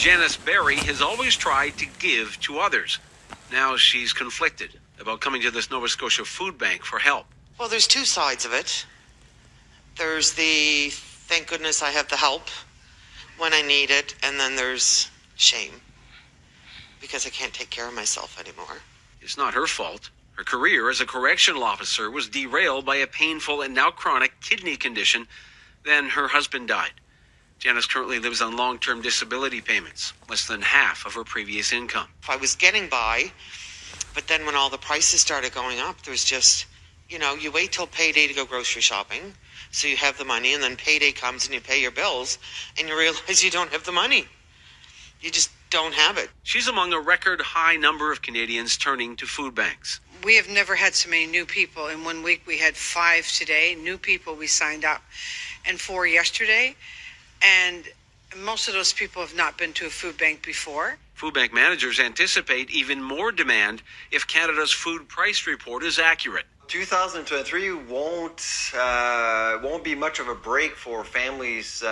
Janice Berry has always tried to give to others. Now she's conflicted about coming to this Nova Scotia food bank for help. Well, there's two sides of it. There's the thank goodness I have the help when I need it, and then there's shame because I can't take care of myself anymore. It's not her fault. Her career as a correctional officer was derailed by a painful and now chronic kidney condition. Then her husband died. Janice currently lives on long-term disability payments, less than half of her previous income. I was getting by, but then when all the prices started going up, there's just, you wait till payday to go grocery shopping, so you have the money, and then payday comes and you pay your bills, and you realize you don't have the money. You just don't have it. She's among a record high number of Canadians turning to food banks. We have never had so many new people. In 1 week, we had 5 today, new people we signed up, and 4 yesterday. And most of those people have not been to a food bank before. Food bank managers anticipate even more demand if Canada's food price report is accurate. 2023 won't be much of a break for families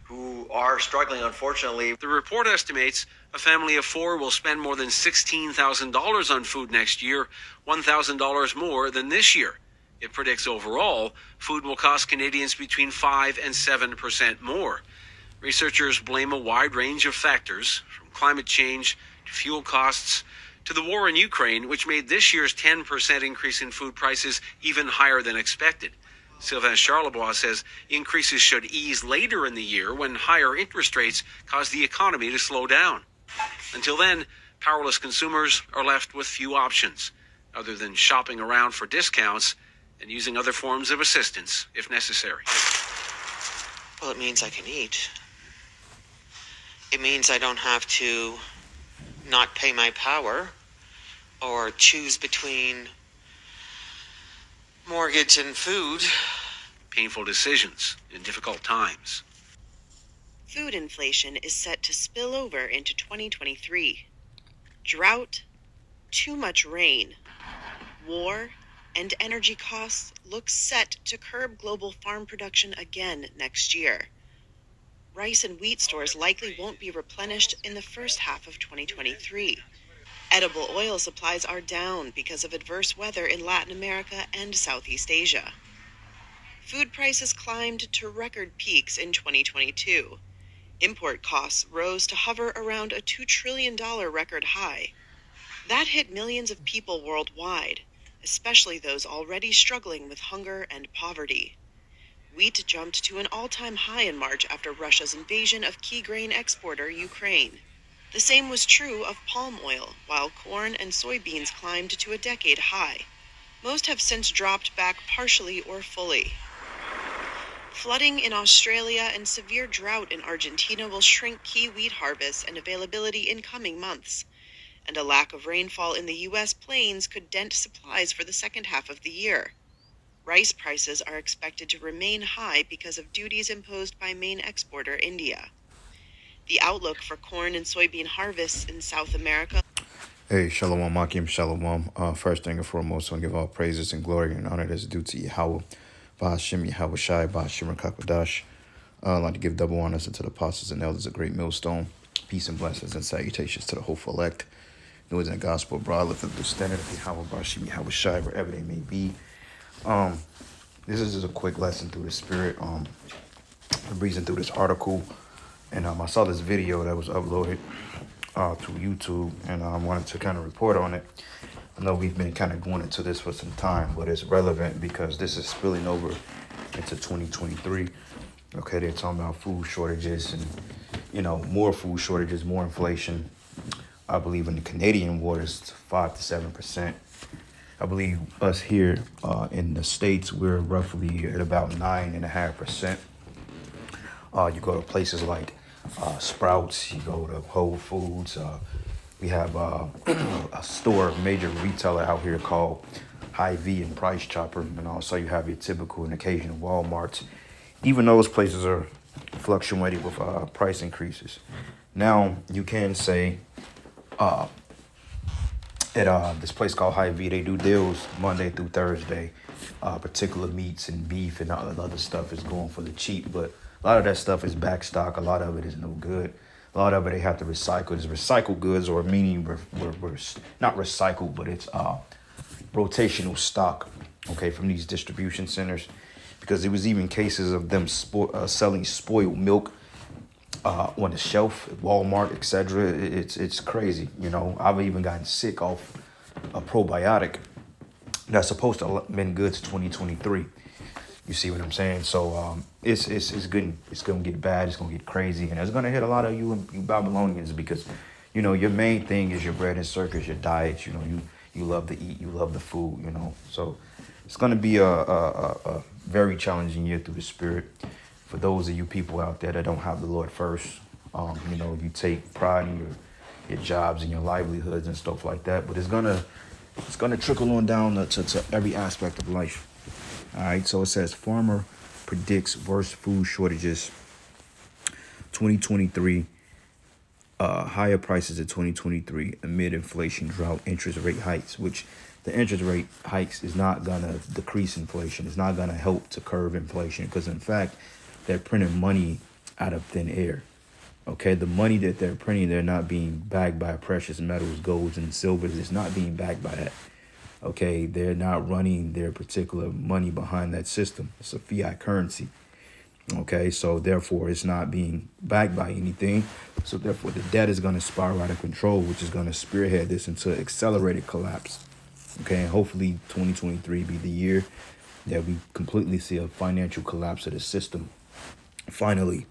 who are struggling, unfortunately. The report estimates a family of 4 will spend more than $16,000 on food next year, $1,000 more than this year. It predicts overall, food will cost Canadians between 5 and 7% more. Researchers blame a wide range of factors, from climate change to fuel costs to the war in Ukraine, which made this year's 10% increase in food prices even higher than expected. Sylvain Charlebois says increases should ease later in the year when higher interest rates cause the economy to slow down. Until then, powerless consumers are left with few options, other than shopping around for discounts and using other forms of assistance if necessary. Well, it means I can eat. It means I don't have to not pay my power or choose between mortgage and food. Painful decisions in difficult times. Food inflation is set to spill over into 2023. Drought, too much rain, war, and energy costs look set to curb global farm production again next year. Rice and wheat stores likely won't be replenished in the first half of 2023. Edible oil supplies are down because of adverse weather in Latin America and Southeast Asia. Food prices climbed to record peaks in 2022. Import costs rose to hover around a $2 trillion record high. That hit millions of people worldwide, especially those already struggling with hunger and poverty. Wheat jumped to an all-time high in March after Russia's invasion of key grain exporter Ukraine. The same was true of palm oil, while corn and soybeans climbed to a decade high. Most have since dropped back partially or fully. Flooding in Australia and severe drought in Argentina will shrink key wheat harvests and availability in coming months. And a lack of rainfall in the U.S. plains could dent supplies for the second half of the year. Rice prices are expected to remain high because of duties imposed by main exporter India. The outlook for corn and soybean harvests in South America. Hey, Shalom, Akim, Shalom. First thing and foremost, I want to give all praises and glory and honor that's due to Yahweh, Ba'ashim, Yahweh Shai, Ba'ashim, Rakakadash. I'd like to give double honors to the apostles and elders of Great Millstone. Peace and blessings and salutations to the hopeful elect. News and gospel abroad, lift up the standard of Yahweh, Ba'ashim, Yahweh Shai, wherever they may be. This is just a quick lesson through the spirit. I'm breezing through this article, and I saw this video that was uploaded to YouTube, and I wanted to kind of report on it. I know we've been kind of going into this for some time, but it's relevant because this is spilling over into 2023. Okay, they're talking about food shortages and, more food shortages, more inflation. I believe in the Canadian waters, 5 to 7%. I believe us here in the States, we're roughly at about 9.5%. You go to places like Sprouts, you go to Whole Foods. We have a major retailer out here called Hy-Vee and Price Chopper. And also you have your typical and occasional Walmarts. Even those places are fluctuating with price increases. Now, you can say at this place called Hy-Vee, they do deals Monday through Thursday. Particular meats and beef and all that other stuff is going for the cheap, but a lot of that stuff is back stock. A lot of it is no good. A lot of it they have to recycle. It's recycled goods, or meaning we're not recycled, but it's rotational stock, okay, from these distribution centers, because there was even cases of them selling spoiled milk on the shelf at Walmart, etc. It's crazy. You know, I've even gotten sick off a probiotic that's supposed to have been good to 2023. You see what I'm saying? So it's good. It's gonna get bad. It's gonna get crazy, and it's gonna hit a lot of you Babylonians, because you know your main thing is your bread and circus, your diet. You know, you love to eat, you love the food. You know, so it's gonna be a very challenging year through the Spirit for those of you people out there that don't have the Lord first. You know, you take pride in your jobs and your livelihoods and stuff like that, but it's gonna trickle on down to every aspect of life. All right, so it says farmer predicts worst food shortages 2023, higher prices in 2023 amid inflation, drought, interest rate hikes, which the interest rate hikes is not going to decrease inflation. It's not going to help to curb inflation, because in fact, they're printing money out of thin air. Okay, the money that they're printing, they're not being backed by precious metals, golds, and silvers. It's not being backed by that. Okay, they're not running their particular money behind that system. It's a fiat currency. Okay, so therefore it's not being backed by anything. So therefore the debt is going to spiral out of control, which is going to spearhead this into accelerated collapse. Okay, and hopefully 2023 be the year that we completely see a financial collapse of the system. Finally,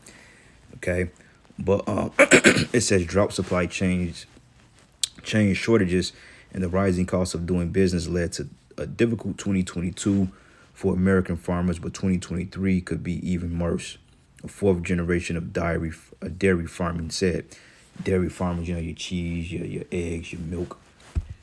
okay, but it says drought, supply chain shortages, and the rising cost of doing business led to a difficult 2022 for American farmers, but 2023 could be even worse. A fourth generation of dairy farming said. Dairy farmers, you know, your cheese, your eggs, your milk,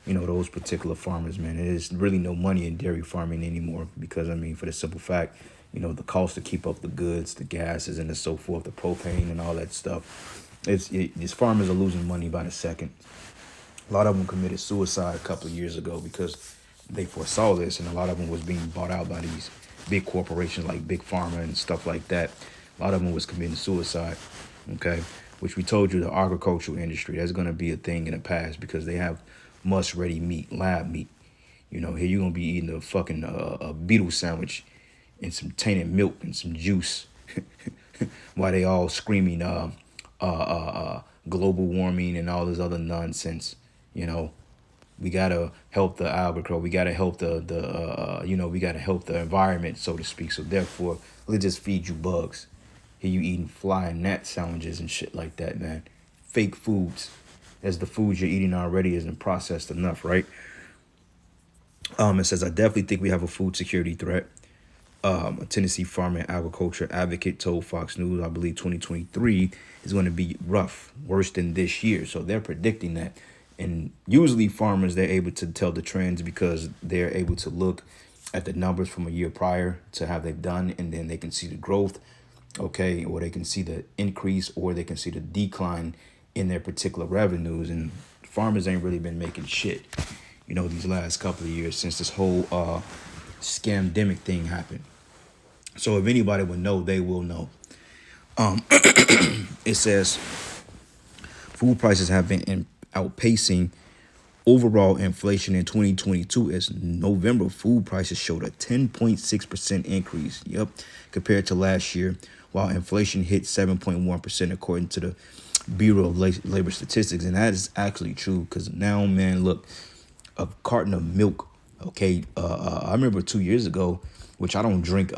you know, those particular farmers, man. There's really no money in dairy farming anymore, because, I mean, for the simple fact, you know, the cost to keep up the goods, the gases, and so forth, the propane and all that stuff. These farmers are losing money by the second. A lot of them committed suicide a couple of years ago because they foresaw this, and a lot of them was being bought out by these big corporations like Big Pharma and stuff like that. A lot of them was committing suicide, okay? Which we told you, the agricultural industry, that's going to be a thing in the past, because they have must-ready meat, lab meat. You know, here you're going to be eating a fucking a beetle sandwich and some tainted milk and some juice while they all screaming global warming and all this other nonsense. You know, we gotta help the agriculture. We gotta help we gotta help the environment, so to speak. So therefore, let's just feed you bugs. Here you eating fly and gnat sandwiches and shit like that, man. Fake foods, as the foods you're eating already isn't processed enough, right? It says, I definitely think we have a food security threat. A Tennessee farmer and agriculture advocate told Fox News, I believe 2023 is going to be rough, worse than this year. So they're predicting that. And usually farmers, they're able to tell the trends because they're able to look at the numbers from a year prior to how they've done, and then they can see the growth, okay, or they can see the increase, or they can see the decline in their particular revenues. And farmers ain't really been making shit, you know, these last couple of years since this whole scamdemic thing happened. So if anybody would know, they will know. It says food prices have been outpacing overall inflation in 2022, as November food prices showed a 10.6% increase, compared to last year, while inflation hit 7.1% according to the Bureau of Labor Statistics. And that is actually true, because now, man, look, a carton of milk, okay, I remember 2 years ago, which I don't drink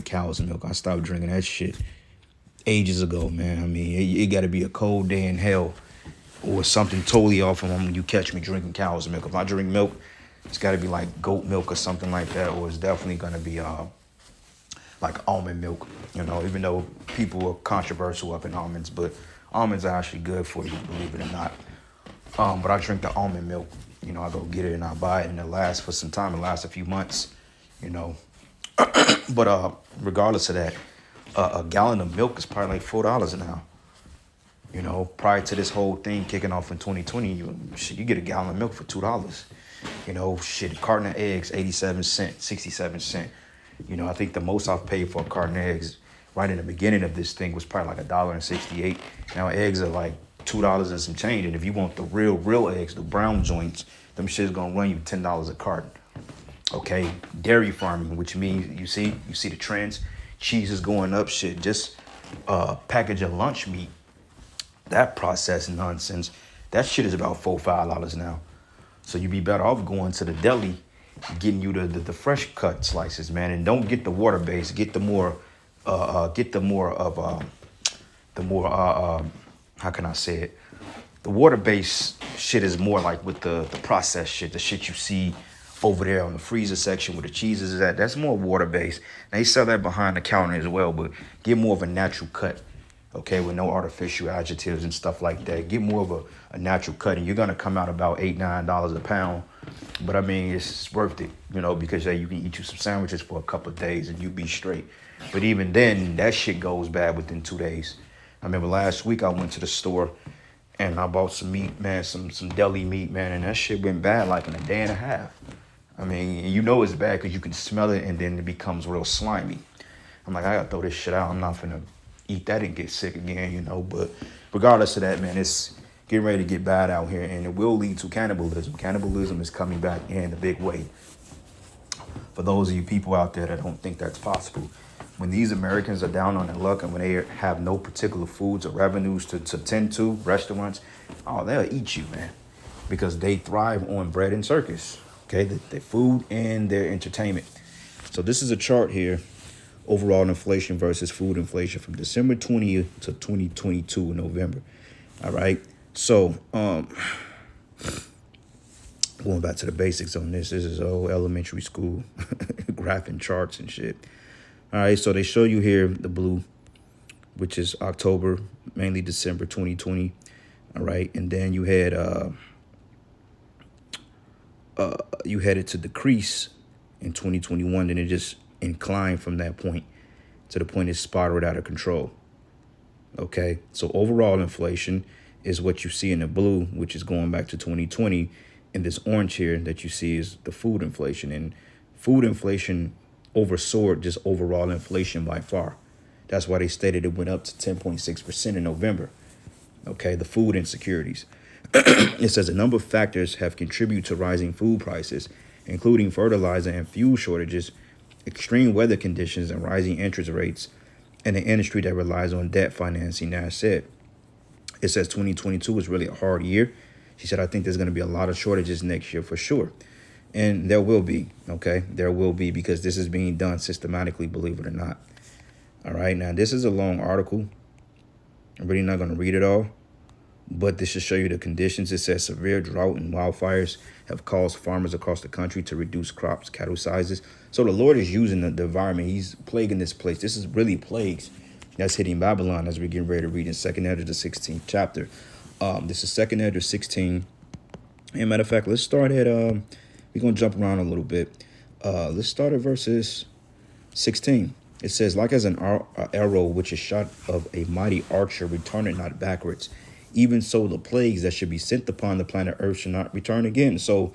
cow's milk. I stopped drinking that shit ages ago, man. I mean, it got to be a cold day in hell or something totally off from when you catch me drinking cow's milk. If I drink milk, it's got to be like goat milk or something like that, or it's definitely going to be like almond milk, you know, even though people are controversial up in almonds, but almonds are actually good for you, believe it or not. But I drink the almond milk, you know, I go get it and I buy it, and it lasts for some time. It lasts a few months, you know. But regardless of that, a gallon of milk is probably like $4 now. You know, prior to this whole thing kicking off in 2020, you get a gallon of milk for $2. You know, shit, a carton of eggs, 87 cents, 67 cents. You know, I think the most I've paid for a carton of eggs right in the beginning of this thing was probably like $1.68. Now eggs are like $2 and some change. And if you want the real eggs, the brown joints, them shit's gonna run you $10 a carton. Okay, dairy farming, which means you see the trends. Cheese is going up. Shit, just package of lunch meat, that processed nonsense, that shit is about $4-5 now. So you'd be better off going to the deli, getting you the fresh cut slices, man, and don't get the water based. Get the more how can I say it? The water based shit is more like with the processed shit, the shit you see over there on the freezer section where the cheeses is at. That's more water based. Now they sell that behind the counter as well, but get more of a natural cut. Okay, with no artificial adjectives and stuff like that. Get more of a natural cut, and you're gonna come out about $8-9 a pound. But I mean, it's worth it, because you can eat you some sandwiches for a couple of days and you be straight. But even then, that shit goes bad within 2 days. I remember last week I went to the store and I bought some meat, man, some deli meat, man, and that shit went bad like in a day and a half. I mean, it's bad because you can smell it and then it becomes real slimy. I'm like, I gotta throw this shit out. I'm not finna eat that and get sick again, But regardless of that, man, it's getting ready to get bad out here, and it will lead to cannibalism. Cannibalism is coming back in a big way. For those of you people out there that don't think that's possible, when these Americans are down on their luck and when they have no particular foods or revenues to tend to, restaurants, they'll eat you, man, because they thrive on bread and circus. Okay, their food and their entertainment. So this is a chart here, overall inflation versus food inflation from December 20th to 2022 in November. All right. So going back to the basics on this is old elementary school graphing charts and shit. All right. So they show you here the blue, which is October, mainly December 2020. All right. And then you had you had it to decrease in 2021, and it just inclined from that point to the point it spiraled out of control. Okay, so overall inflation is what you see in the blue, which is going back to 2020, and this orange here that you see is the food inflation, and food inflation oversoared just overall inflation by far. That's why they stated it went up to 10.6% in November. Okay, the food insecurities. It says a number of factors have contributed to rising food prices, including fertilizer and fuel shortages, extreme weather conditions, and rising interest rates, and an industry that relies on debt financing. That said, it says 2022 is really a hard year. She said, I think there's going to be a lot of shortages next year for sure. And there will be, okay? There will be, because this is being done systematically, believe it or not. All right, now this is a long article. I'm really not going to read it all, but this should show you the conditions. It says severe drought and wildfires have caused farmers across the country to reduce crops, cattle sizes. So the Lord is using the environment. He's plaguing this place. This is really plagues that's hitting Babylon as we're getting ready to read in 2nd Ezra, the 16th chapter. This is 2nd Ezra 16. And matter of fact, let's start at, we're going to jump around a little bit. Let's start at verses 16. It says, like as an arrow which is shot of a mighty archer, return it not backwards. Even so, the plagues that should be sent upon the planet Earth should not return again. So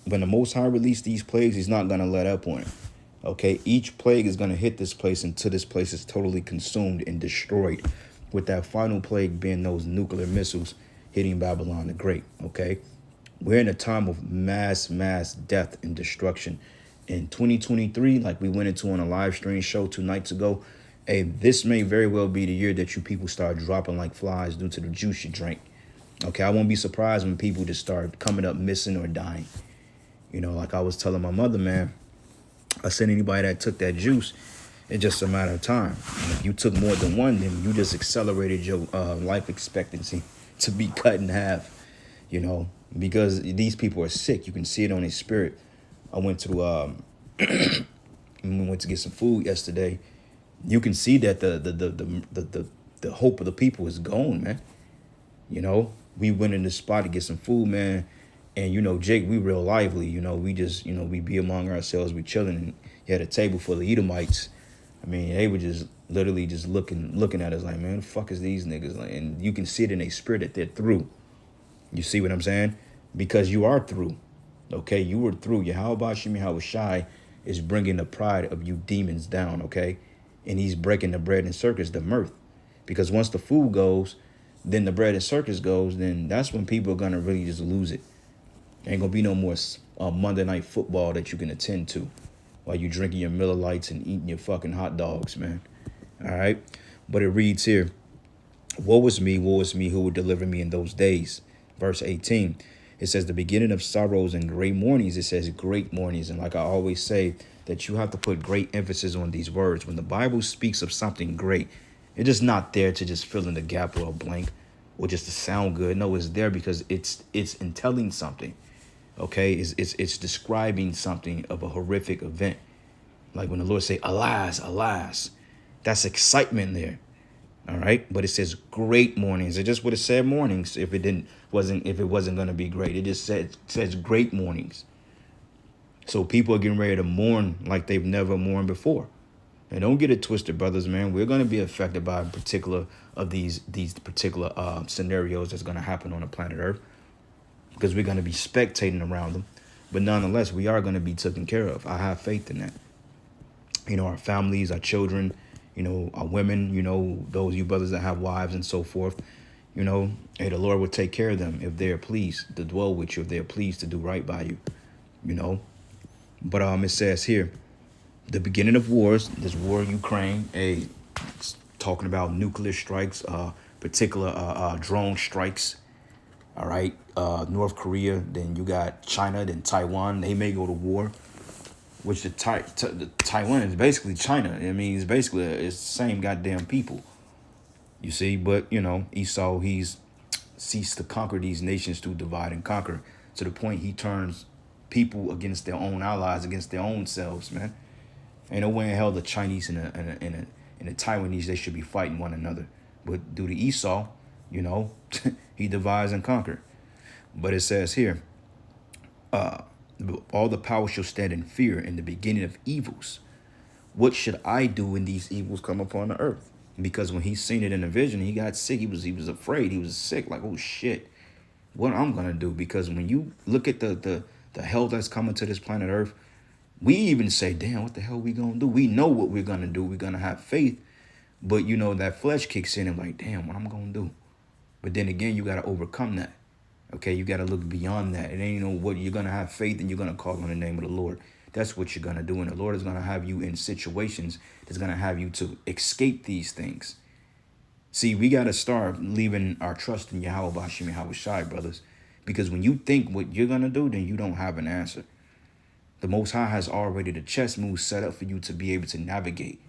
when the Most High released these plagues, he's not going to let up on it. Okay, each plague is going to hit this place until this place is totally consumed and destroyed, with that final plague being those nuclear missiles hitting Babylon the Great. Okay, we're in a time of mass death and destruction. In 2023, like we went into on a live stream show 2 nights ago, hey, this may very well be the year that you people start dropping like flies due to the juice you drink. Okay, I won't be surprised when people just start coming up missing or dying. Like I was telling my mother, man, I said anybody that took that juice, it's just a matter of time. And if you took more than one, then you just accelerated your life expectancy to be cut in half, because these people are sick. You can see it on their spirit. I went to went to get some food yesterday. You can see that the hope of the people is gone, man. We went in this spot to get some food, man. And, Jake, we real lively. We just, we be among ourselves. We chilling. And you had a table full of Edomites. I mean, they were just literally just looking at us like, man, the fuck is these niggas? Like, and you can see it in their spirit that they're through. You see what I'm saying? Because you are through. Okay, you were through. Yahweh Bashim Yahweh Shai is bringing the pride of you demons down, okay? And he's breaking the bread and circus, the mirth. Because once the food goes, then the bread and circus goes, then that's when people are going to really just lose it. Ain't going to be no more Monday Night Football that you can attend to while you drinking your Miller Lights and eating your fucking hot dogs, man. All right? But it reads here, woe is me, who would deliver me in those days. Verse 18, it says the beginning of sorrows and great mournings. It says great mournings. And like I always say, that you have to put great emphasis on these words. When the Bible speaks of something great, it's just not there to just fill in the gap or a blank or just to sound good. No, it's there because it's in telling something. Okay, it's describing something of a horrific event. Like when the Lord say, alas, alas, that's excitement there. All right, but it says great mornings. It just would have said mornings if it wasn't going to be great. It just says great mornings. So people are getting ready to mourn like they've never mourned before. And don't get it twisted, brothers, man. We're going to be affected by particular of these particular scenarios that's going to happen on the planet Earth, because we're going to be spectating around them. But nonetheless, we are going to be taken care of. I have faith in that. You know, our families, our children, you know, our women, you know, those you brothers that have wives and so forth, you know, hey, the Lord will take care of them if they're pleased to dwell with you, if they're pleased to do right by you, you know. But it says here, the beginning of wars, this war in Ukraine, it's talking about nuclear strikes, particular drone strikes. All right. North Korea, then you got China, then Taiwan. They may go to war, which the Taiwan is basically China. I mean, it's the same goddamn people. You see, but, you know, Esau, he's ceased to conquer these nations to divide and conquer, to the point he turns people against their own allies, against their own selves, man. Ain't no way in hell the Chinese and the Taiwanese, they should be fighting one another. But due to Esau, you know, he divides and conquers. But it says here, all the power shall stand in fear in the beginning of evils. What should I do when these evils come upon the earth? Because when he seen it in a vision, he got sick. He was afraid. He was sick. Like, oh shit, what I'm gonna do? Because when you look at the hell that's coming to this planet Earth, we even say, damn, what the hell we gonna do? We know what we're gonna do. We're gonna have faith. But, you know, that flesh kicks in and like, damn, what I'm gonna do? But then again, you got to overcome that. Okay, you got to look beyond that. It ain't, you know, what you're going to have faith and you're going to call on the name of the Lord. That's what you're going to do. And the Lord is going to have you in situations that's going to have you to escape these things. See, we got to start leaving our trust in Yahweh Bashim Yahweh Shai, brothers. Because when you think what you're going to do, then you don't have an answer. The Most High has already the chess moves set up for you to be able to navigate.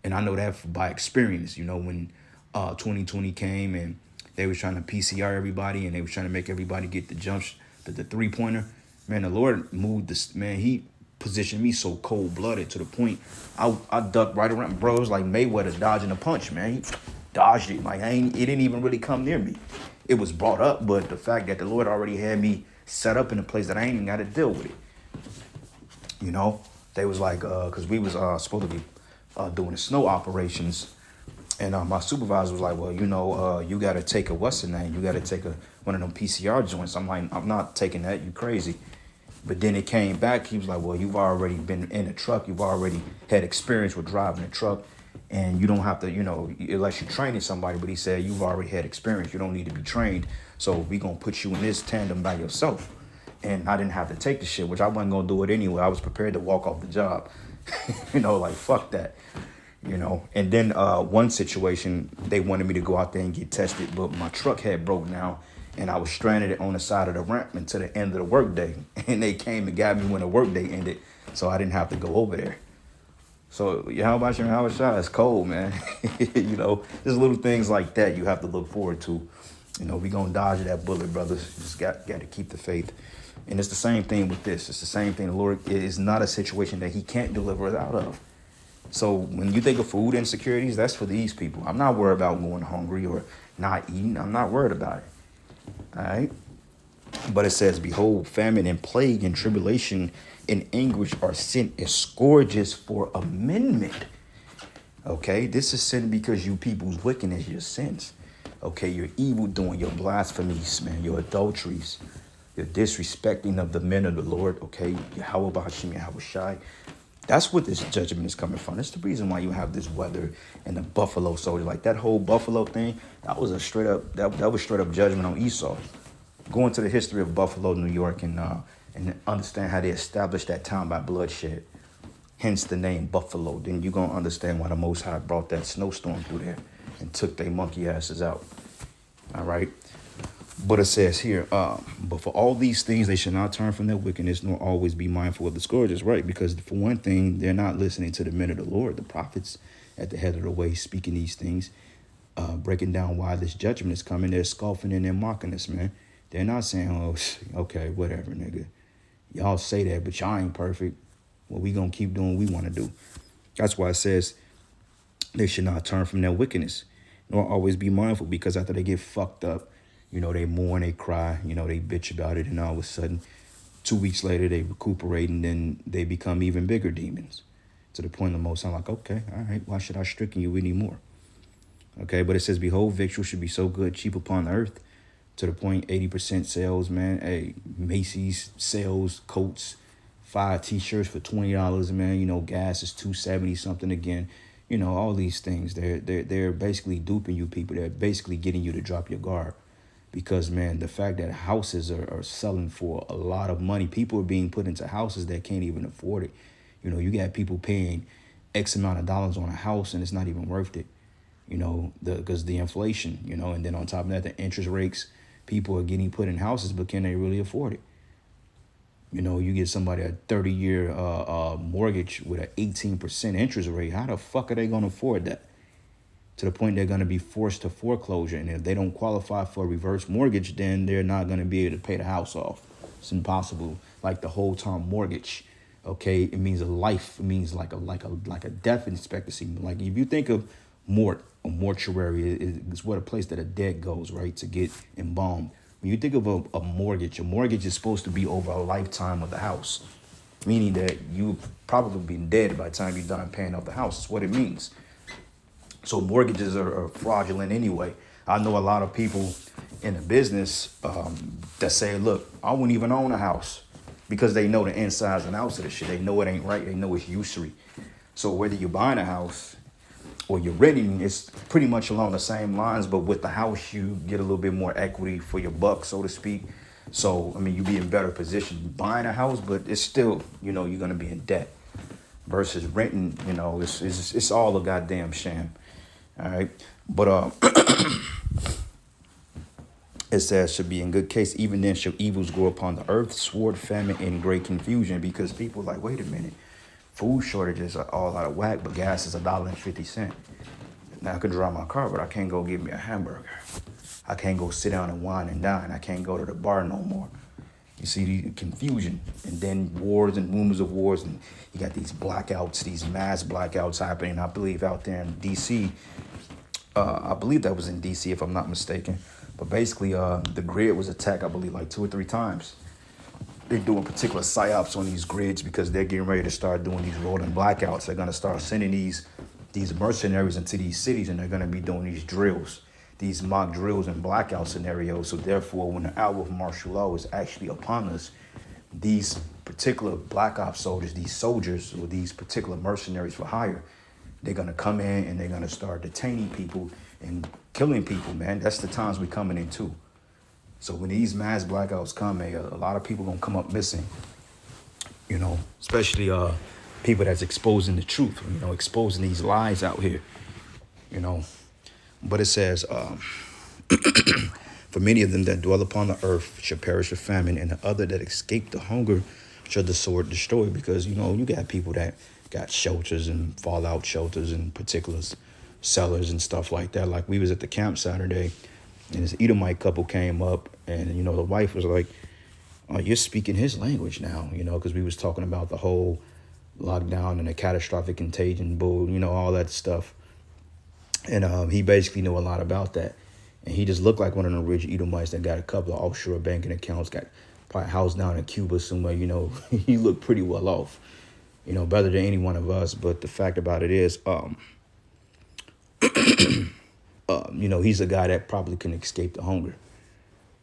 And I know that by experience. You know, when 2020 came and they was trying to PCR everybody and they was trying to make everybody get the jumps, the three-pointer. Man, the Lord moved this, man, he positioned me so cold-blooded to the point I ducked right around. Bro, it was like Mayweather dodging a punch, man. He dodged it. Like, it didn't even really come near me. It was brought up, but the fact that the Lord already had me set up in a place that I ain't even got to deal with it. You know, they was like, because we was supposed to be doing the snow operations. And my supervisor was like, well, you know, you got to take what's the name? You got to take one of them PCR joints. I'm like, I'm not taking that. You crazy. But then it came back. He was like, well, you've already been in a truck. You've already had experience with driving a truck. And you don't have to, you know, unless you're training somebody. But he said, you've already had experience. You don't need to be trained. So we're going to put you in this tandem by yourself. And I didn't have to take the shit, which I wasn't going to do it anyway. I was prepared to walk off the job. You know, like, fuck that. You know, and then one situation, they wanted me to go out there and get tested, but my truck had broke down and I was stranded on the side of the ramp until the end of the workday. And they came and got me when the workday ended, so I didn't have to go over there. So, how about you? How was It's cold, man. You know, there's little things like that you have to look forward to. You know, we gonna dodge that bullet, brothers. You just got to keep the faith. And it's the same thing with this. It's the same thing. The Lord is not a situation that he can't deliver us out of. So when you think of food insecurities, that's for these people. I'm not worried about going hungry or not eating. I'm not worried about it. All right. But it says, behold, famine and plague and tribulation and anguish are sent as scourges for amendment. Okay. This is sin because you people's wickedness, your sins. Okay. Your evil doing, your blasphemies, man, your adulteries, your disrespecting of the men of the Lord. Okay. Yahweh Bashim Yahweh Shai. That's what this judgment is coming from. That's the reason why you have this weather and the buffalo soldier. Like that whole buffalo thing, that was a straight up that was straight up judgment on Esau. Go into the history of Buffalo, New York, and understand how they established that town by bloodshed. Hence the name Buffalo. Then you're gonna understand why the Most High brought that snowstorm through there and took their monkey asses out. All right. But it says here, but for all these things, they should not turn from their wickedness, nor always be mindful of the scourges, right? Because for one thing, they're not listening to the men of the Lord, the prophets at the head of the way, speaking these things, breaking down why this judgment is coming. They're scoffing and they're mocking us, man. They're not saying, oh, okay, whatever, nigga. Y'all say that, but y'all ain't perfect. Well, we gonna keep doing what we want to do. That's why it says they should not turn from their wickedness, nor always be mindful, because after they get fucked up, you know, they mourn, they cry, you know, they bitch about it, and all of a sudden, 2 weeks later, they recuperate, and then they become even bigger demons. To the point the Most High, like, okay, all right, why should I stricken you anymore? Okay, but it says, behold, victual should be so good, cheap upon the earth, to the point 80% sales, man. Hey, Macy's sales, coats, 5 t-shirts for $20, man. You know, gas is $2.70 something again. You know, all these things, they're basically duping you people. They're basically getting you to drop your guard. Because, man, the fact that houses are selling for a lot of money, people are being put into houses that can't even afford it. You know, you got people paying X amount of dollars on a house and it's not even worth it, you know, because the inflation, you know, and then on top of that, the interest rates, people are getting put in houses, but can they really afford it? You know, you get somebody a 30-year mortgage with an 18% interest rate. How the fuck are they going to afford that? To the point they're going to be forced to foreclosure. And if they don't qualify for a reverse mortgage, then they're not going to be able to pay the house off. It's impossible. Like the whole term mortgage, okay, it means a life. It means like a death expectancy. Like if you think of mort, a mortuary is what a place that a dead goes, right, to get embalmed. When you think of a mortgage is supposed to be over a lifetime of the house, meaning that you've probably been dead by the time you're done paying off the house. That's what it means. So mortgages are fraudulent anyway. I know a lot of people in the business that say, look, I wouldn't even own a house, because they know the insides and outs of the shit. They know it ain't right. They know it's usury. So whether you're buying a house or you're renting, it's pretty much along the same lines. But with the house, you get a little bit more equity for your buck, so to speak. So, I mean, you be in better position buying a house, but it's still, you know, you're going to be in debt. Versus renting, you know, it's all a goddamn sham. All right. But it says, should be in good case. Even then shall evils grow upon the earth, sword, famine, and great confusion. Because people are like, wait a minute. Food shortages are all out of whack, but gas is $1.50. Now I can drive my car, but I can't go get me a hamburger. I can't go sit down and wine and dine. I can't go to the bar no more. You see the confusion, and then wars and rumors of wars, and you got these blackouts, these mass blackouts happening. I believe out there in D.C. I believe that was in D.C. if I'm not mistaken. But basically, the grid was attacked, I believe, like 2 or 3 times. They're doing particular psyops on these grids because they're getting ready to start doing these rolling blackouts. They're going to start sending these mercenaries into these cities, and they're going to be doing these drills, these mock drills and blackout scenarios. So therefore, when the hour of martial law is actually upon us, these particular black ops soldiers, these soldiers or these particular mercenaries for hire, they're going to come in and they're going to start detaining people and killing people, man. That's the times we're coming into. So when these mass blackouts come, a lot of people going to come up missing, you know, especially people that's exposing the truth, you know, exposing these lies out here, you know. But it says, for many of them that dwell upon the earth shall perish with famine, and the other that escape the hunger shall the sword destroy. Because, you know, you got people that got shelters and fallout shelters and particular cellars and stuff like that. Like we was at the camp Saturday, and this Edomite couple came up, and, you know, the wife was like, oh, you're speaking his language now, you know, because we was talking about the whole lockdown and the catastrophic contagion, bull, you know, all that stuff. And he basically knew a lot about that. And he just looked like one of the rich Edomites that got a couple of offshore banking accounts, got probably housed down in Cuba somewhere, you know. He looked pretty well off, you know, better than any one of us. But the fact about it is, you know, he's a guy that probably can escape the hunger,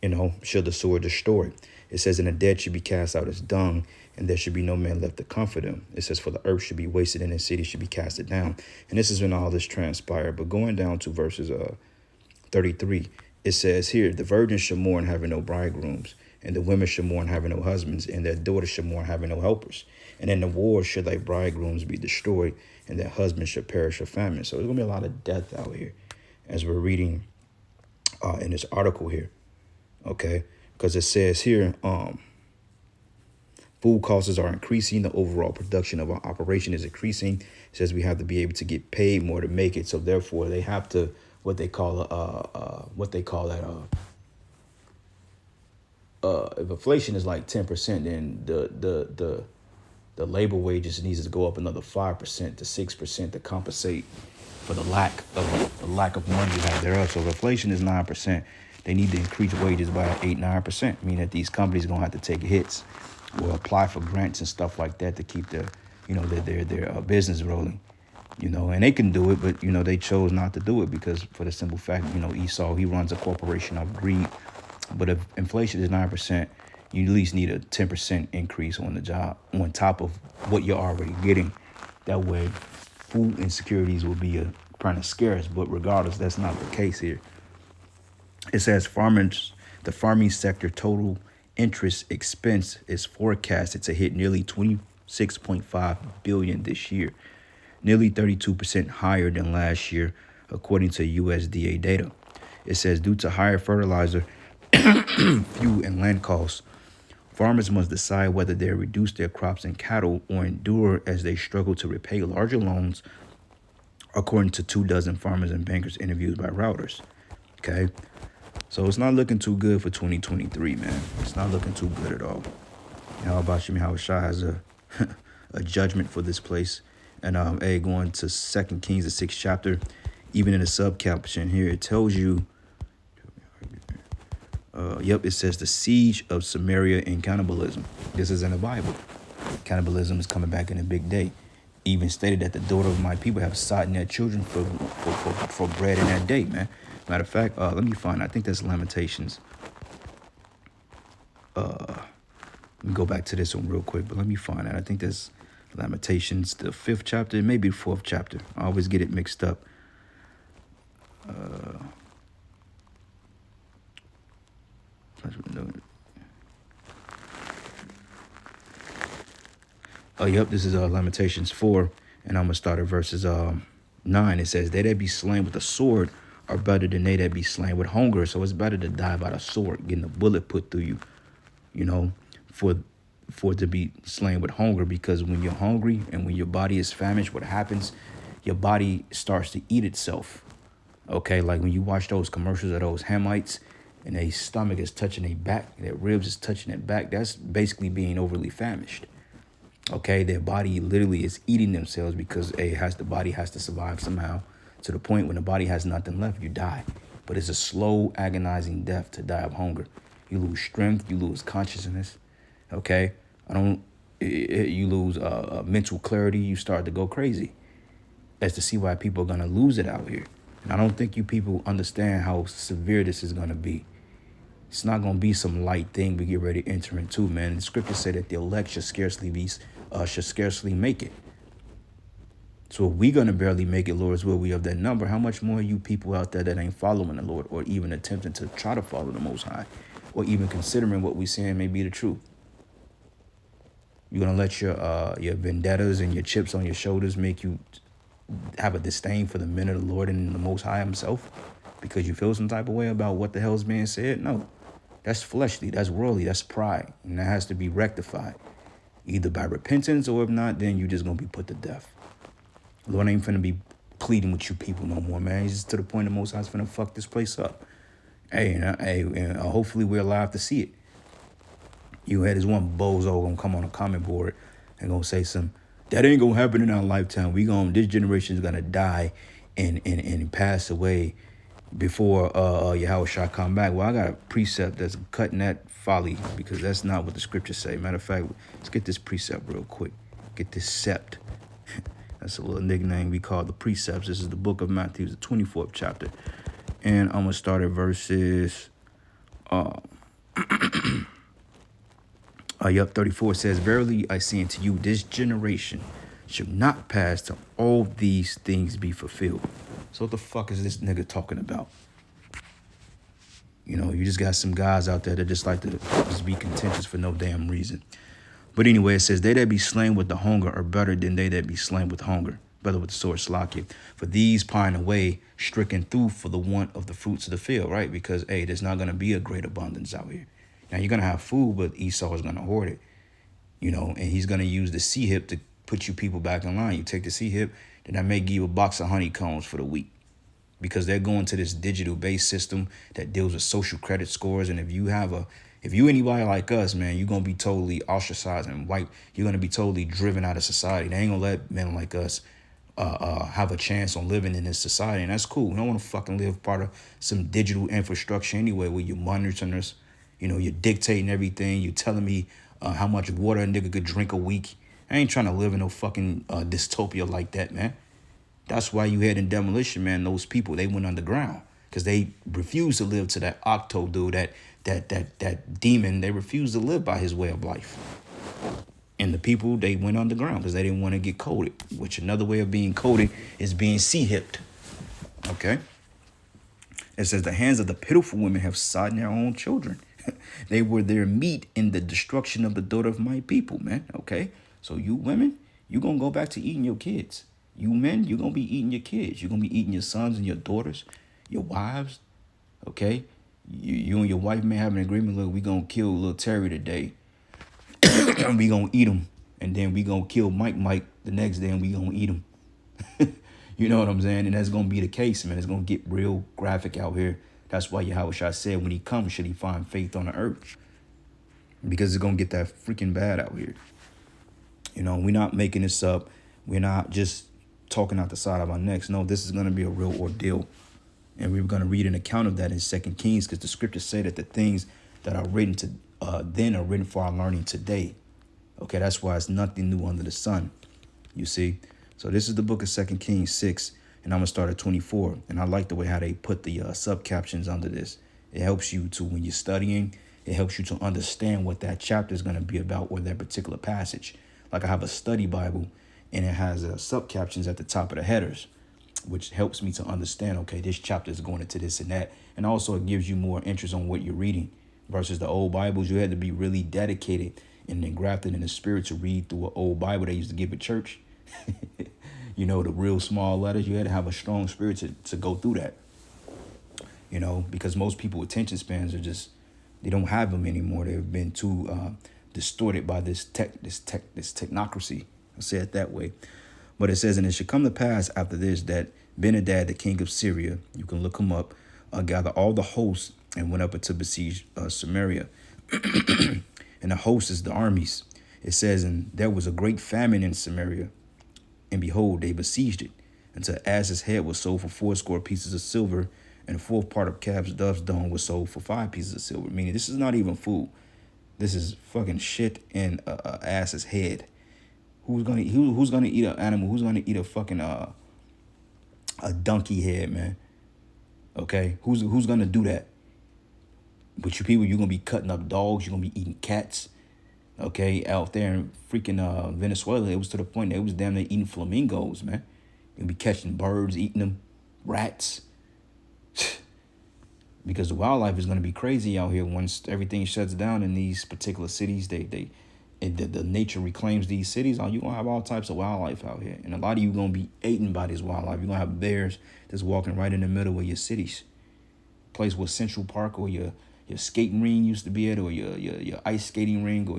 you know, should the sword destroy. It says, and the dead should be cast out as dung, and there should be no man left to comfort them. It says, for the earth should be wasted, and the city should be casted down. And this is when all this transpired. But going down to verses 33, it says here, the virgins should mourn having no bridegrooms, and the women should mourn having no husbands, and their daughters should mourn having no helpers. And in the war should their bridegrooms be destroyed, and their husbands should perish of famine. So there's going to be a lot of death out here as we're reading in this article here. Okay, because it says here, food costs are increasing. The overall production of our operation is increasing. It says we have to be able to get paid more to make it. So therefore, they have to if inflation is like 10%, then the labor wages needs to go up another 5% to 6% to compensate for the lack of money you have thereof. So if inflation is 9%, they need to increase wages by 8-9%. Meaning that these companies are gonna have to take hits or apply for grants and stuff like that to keep their business rolling. And they can do it, but they chose not to do it because for the simple fact, Esau, he runs a corporation of greed. But if inflation is 9%, you at least need a 10% increase on the job on top of what you're already getting. That way, food insecurities will be kind of scarce. But regardless, that's not the case here. It says the farming sector total interest expense is forecasted to hit nearly $26.5 billion this year, nearly 32% higher than last year, according to USDA data. It says due to higher fertilizer, fuel, and land costs, farmers must decide whether they reduce their crops and cattle or endure as they struggle to repay larger loans, according to 24 farmers and bankers interviewed by Reuters. Okay, so it's not looking too good for 2023, man. It's not looking too good at all. Yahweh Shai has a judgment for this place. And going to 2 Kings, the 6th chapter, even in the sub-caption here, it tells you, it says the siege of Samaria and cannibalism. This is in the Bible. Cannibalism is coming back in a big day. Even stated that the daughter of my people have sought in their children for bread in that day, man. Matter of fact, let me find, I think that's Lamentations. Let me go back to this one real quick, but let me find that. I think that's Lamentations, the 5th chapter, maybe the 4th chapter. I always get it mixed up. This is Lamentations 4, and I'm going to start at verses 9. It says, they that be slain with a sword are better than they that be slain with hunger. So it's better to die by the sword, getting a bullet put through you, for it to be slain with hunger, because when you're hungry and when your body is famished, what happens? Your body starts to eat itself. Okay, like when you watch those commercials of those Hamites and their stomach is touching their back, their ribs is touching their back, that's basically being overly famished. Okay, their body literally is eating themselves because the body has to survive somehow, to the point when the body has nothing left, you die. But it's a slow, agonizing death to die of hunger. You lose strength, you lose consciousness. Okay, you lose mental clarity. You start to go crazy. That's to see why people are going to lose it out here. And I don't think you people understand how severe this is going to be. It's not going to be some light thing we get ready to enter into, man. The scriptures say that the elect should scarcely make it. So if we're going to barely make it, Lord's will, we of that number, how much more you people out there that ain't following the Lord or even attempting to try to follow the Most High or even considering what we're saying may be the truth? You're going to let your vendettas and your chips on your shoulders make you have a disdain for the men of the Lord and the Most High himself because you feel some type of way about what the hell's being said? No, that's fleshly, that's worldly, that's pride, and that has to be rectified either by repentance, or if not, then you're just going to be put to death. The Lord ain't finna be pleading with you people no more, man. He's just to the point the Most High's finna fuck this place up. And hopefully we're alive to see it. You had this one bozo gonna come on a comment board and gonna say that ain't gonna happen in our lifetime. This generation is gonna die and pass away before Yahweh shall come back. Well, I got a precept that's cutting that folly because that's not what the scriptures say. Matter of fact, let's get this precept real quick. Get this sept. That's a little nickname we call the precepts. This is the book of Matthew, the 24th chapter. And I'm going to start at verses Yup, 34 says, verily I say unto you, this generation should not pass till all these things be fulfilled. So what the fuck is this nigga talking about? You know, you just got some guys out there that just like to just be contentious for no damn reason. But anyway, it says, they that be slain with the hunger are better than they that be slain with hunger. Better with the sword, Slakia. For these pine away, stricken through for the want of the fruits of the field, right? Because, hey, there's not going to be a great abundance out here. Now, you're going to have food, but Esau is going to hoard it. You know, and he's going to use the C-hip to put you people back in line. You take the C-hip, then I may give you a box of honeycombs for the week. Because they're going to this digital-based system that deals with social credit scores. And if you anybody like us, man, you're going to be totally ostracized and wiped. You're going to be totally driven out of society. They ain't going to let men like us have a chance on living in this society. And that's cool. We don't want to fucking live part of some digital infrastructure anyway where you're monitoring us. You know, you're dictating everything. You're telling me how much water a nigga could drink a week. I ain't trying to live in no fucking dystopia like that, man. That's why you had in Demolition Man, those people, they went underground. Because they refused to live to that Octo dude, that demon. They refused to live by his way of life. And the people, they went underground because they didn't want to get coded. Which another way of being coded is being C-hipped. Okay? It says, the hands of the pitiful women have sodden their own children. They were their meat in the destruction of the daughter of my people, man. Okay? So you women, you going to go back to eating your kids. You men, you're going to be eating your kids. You're going to be eating your sons and your daughters, your wives, okay? You and your wife may have an agreement, look, we're going to kill little Terry today. And we going to eat him. And then we going to kill Mike the next day and we going to eat him. You know what I'm saying? And that's going to be the case, man. It's going to get real graphic out here. That's why Yahushua said when he comes, should he find faith on the earth? Because it's going to get that freaking bad out here. You know, we're not making this up. We're not just talking out the side of our necks. No, this is going to be a real ordeal. And we're going to read an account of that in 2 Kings because the scriptures say that the things that are written to then are written for our learning today. Okay, that's why it's nothing new under the sun. You see? So this is the book of 2 Kings 6, and I'm going to start at 24. And I like the way how they put the sub-captions under this. It helps you to, when you're studying, it helps you to understand what that chapter is going to be about or that particular passage. Like I have a study Bible, and it has sub-captions at the top of the headers, which helps me to understand, okay, this chapter is going into this and that. And also it gives you more interest on what you're reading versus the old Bibles. You had to be really dedicated and engrafted in the spirit to read through an old Bible they used to give at church. You know, the real small letters. You had to have a strong spirit to go through that. You know, because most people attention spans are just, they don't have them anymore. They've been too distorted by this technocracy. I'll say it that way. But it says, and it should come to pass after this that Ben-Hadad, the king of Syria, you can look him up, gathered all the hosts and went up to besiege Samaria. And the host is the armies. It says, and there was a great famine in Samaria. And behold, they besieged it until ass's head was sold for 80 pieces of silver, and a fourth part of calf's dove's dung was sold for 5 pieces of silver. Meaning this is not even food. This is fucking shit in a ass's head. Who's gonna eat an animal? Who's gonna eat a fucking a donkey head, man? Okay, who's gonna do that? But you people, you're gonna be cutting up dogs. You're gonna be eating cats. Okay, out there in freaking Venezuela, it was to the point that it was damn near eating flamingos, man. You'll be catching birds, eating them, rats. Because the wildlife is gonna be crazy out here once everything shuts down in these particular cities. The nature reclaims these cities. You're gonna have all types of wildlife out here, and a lot of you gonna be eaten by this wildlife. You're gonna have bears that's walking right in the middle of your cities, place where Central Park or your skating ring used to be at, or your ice skating ring, or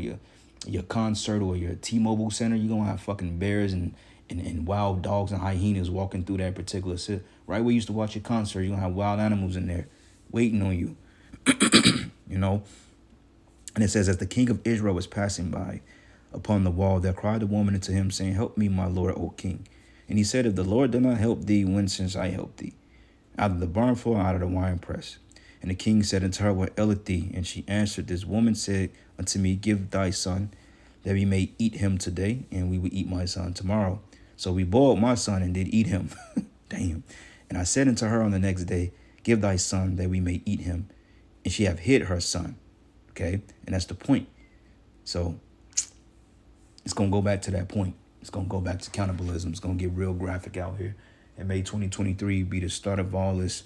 your concert, or your T-Mobile Center. You're gonna have fucking bears and wild dogs and hyenas walking through that particular city. Right where you used to watch your concert, you're gonna have wild animals in there waiting on you. You know. And it says, as the king of Israel was passing by upon the wall, there cried the woman unto him, saying, help me, my lord, O king. And he said, if the Lord did not help thee, when since I helped thee? Out of the barn floor, out of the winepress. And the king said unto her, what aileth thee? And she answered, this woman said unto me, give thy son, that we may eat him today, and we will eat my son tomorrow. So we boiled my son and did eat him. Damn. And I said unto her on the next day, give thy son, that we may eat him. And she have hid her son. Okay, and that's the point. So it's going to go back to that point. It's going to go back to cannibalism. It's going to get real graphic out here. And may 2023 be the start of all this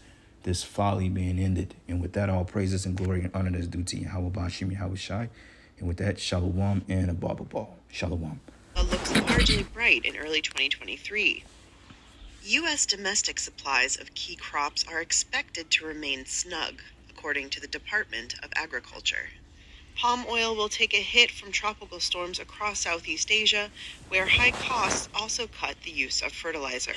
folly being ended. And with that, all praises and glory and honor is due to Yahweh Bashim Yahweh Shai. And with that, Shalom and a Baba Ball. Shalom. Looks largely bright in early 2023. U.S. domestic supplies of key crops are expected to remain snug, according to the Department of Agriculture. Palm oil will take a hit from tropical storms across Southeast Asia, where high costs also cut the use of fertilizer.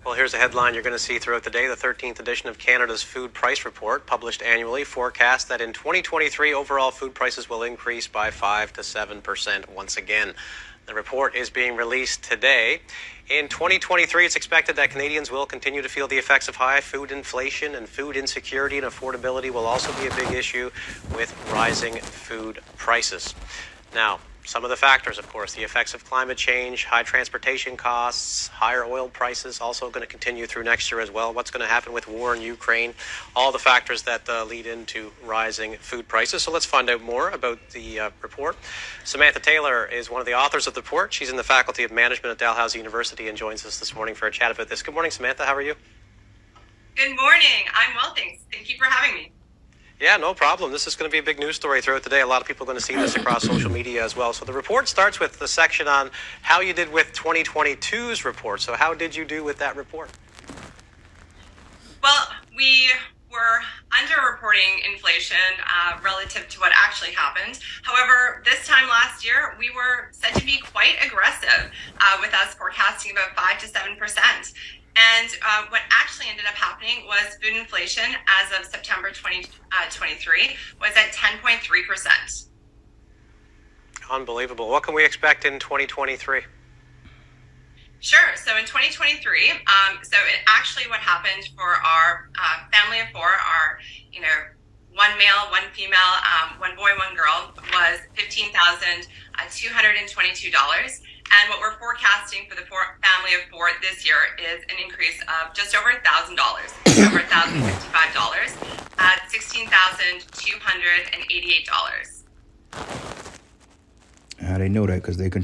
Well, here's a headline you're going to see throughout the day. The 13th edition of Canada's Food Price Report, published annually, forecasts that in 2023, overall food prices will increase by 5 to 7% once again. The report is being released today. In 2023, it's expected that Canadians will continue to feel the effects of high food inflation, and food insecurity and affordability will also be a big issue with rising food prices. Now, some of the factors, of course, the effects of climate change, high transportation costs, higher oil prices, also going to continue through next year as well. What's going to happen with war in Ukraine, all the factors that lead into rising food prices. So let's find out more about the report. Samantha Taylor is one of the authors of the report. She's in the Faculty of Management at Dalhousie University and joins us this morning for a chat about this. Good morning, Samantha. How are you? Good morning. I'm well, thanks. Thank you for having me. Yeah, no problem. This is going to be a big news story throughout the day. A lot of people are going to see this across social media as well. So the report starts with the section on how you did with 2022's report. So how did you do with that report? Well, we were underreporting inflation relative to what actually happened. However, this time last year, we were said to be quite aggressive with us forecasting about 5 to 7%. And what actually ended up happening was food inflation as of September 2023 was at 10.3%. Unbelievable. What can we expect in 2023? Sure. So in 2023, actually what happened for our family of four, our, one male, one female, one boy, one girl, was $15,222. And what we're forecasting for the family of four this year is an increase of just over $1,000, over $1,055 at $16,288. How they know that? Because they control